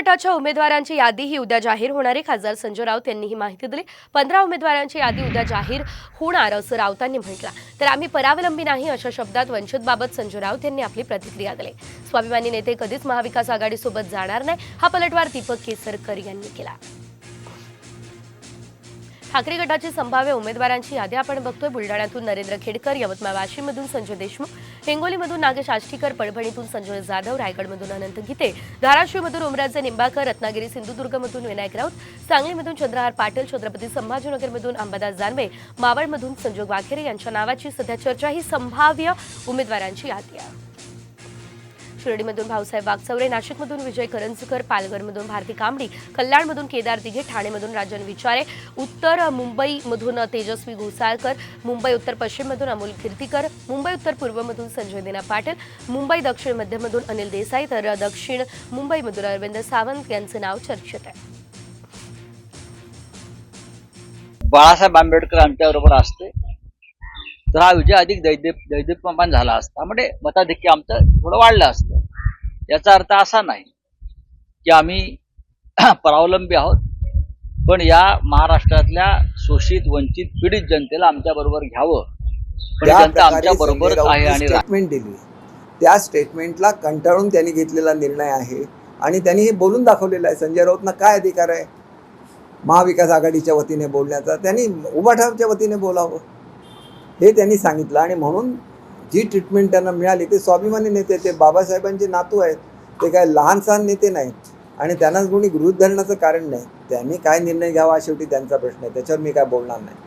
गटाच्या उमेदवारांची यादी ही उद्या जाहीर होणार आहे. खासदार संजय राऊत यांनी ही माहिती दिली. 15 उमेदवारांची यादी उद्या जाहीर होणार असं राऊतांनी म्हटलं. तर आम्ही परावलंबी नाही अशा शब्दात वंचितबाबत संजय राऊत यांनी आपली प्रतिक्रिया दिली. स्वाभिमानी नेते कधीच महाविकास आघाडीसोबत जाणार नाही, हा पलटवार दीपक केसरकर यांनी केला. ठाकरे गटाची संभाव्य उमेदवारांची यादी आपण बघतोय. बुलढाण्यातून नरेंद्र खेडकर, यवतमाळ वाशिममधून संजय देशमुख, हिंगोलीमधून नागेश आष्टीकर, परभणीतून संजय जाधव, रायगडमधून अनंत गीते, धाराशिवमधून ओमराजे निंबाळकर, रत्नागिरी सिंधुदुर्गमधून विनायक राऊत, सांगलीमधून चंद्रहार पाटील, छत्रपती संभाजीनगरमधून अंबादास जानवे, मावळमधून संजोग वाखेरे यांच्या नावाची सध्या चर्चा. ही संभाव्य उमेदवारांची यादी आहे. शिर्डीमधून भाऊसाहेब वागचौरे, नाशिकमधून विजय करंजकर, पालघरमधून भारती कांबडी, कल्याणमधून केदार दिघे, ठाणेमधून राजन विचारे, उत्तर मुंबईमधून तेजस्वी घोसाळकर, मुंबई उत्तर पश्चिममधून अमोल कीर्तीकर, मुंबई उत्तर पूर्वमधून संजय दिना पाटील, मुंबई दक्षिण मध्यमधून अनिल देसाई, तर दक्षिण मुंबईमधून अरविंद सावंत यांचं नाव चर्चेत आहे. बाळासाहेब आंबेडकर आमच्याबरोबर असते तर हा विजय अधिक दैदिप्यमान झाला असता, म्हणजे मताधिक्य आमचं थोडं वाढलं असतं. याचा अर्थ असा नाही की आम्ही परावलंबी आहोत, पण या महाराष्ट्रातल्या शोषित वंचित पीडित जनतेला आमच्या बरोबर घ्यावं. पण जनता आमच्या बरोबर आहे आणि स्टेटमेंट दिली, त्या स्टेटमेंटला कंटाळून त्यांनी घेतलेला निर्णय आहे आणि त्यांनी हे बोलून दाखवलेलं आहे. संजय राऊतना काय अधिकार आहे महाविकास आघाडीच्या वतीने बोलण्याचा? त्यांनी उभाठाच्या वतीने बोलावं हे त्यांनी सांगितलं. आणि म्हणून जी ट्रीटमेंट त्यांना मिळाली, ते स्वाभिमानी नेते, ते बाबासाहेबांचे नातू आहेत, ते काय लहान सहान नेते नाहीत आणि त्यांना कोणी गृहीत धरण्याचं कारण नाही. त्यांनी काय निर्णय घ्यावा शेवटी त्यांचा प्रश्न आहे, त्याच्यावर मी काय बोलणार नाही.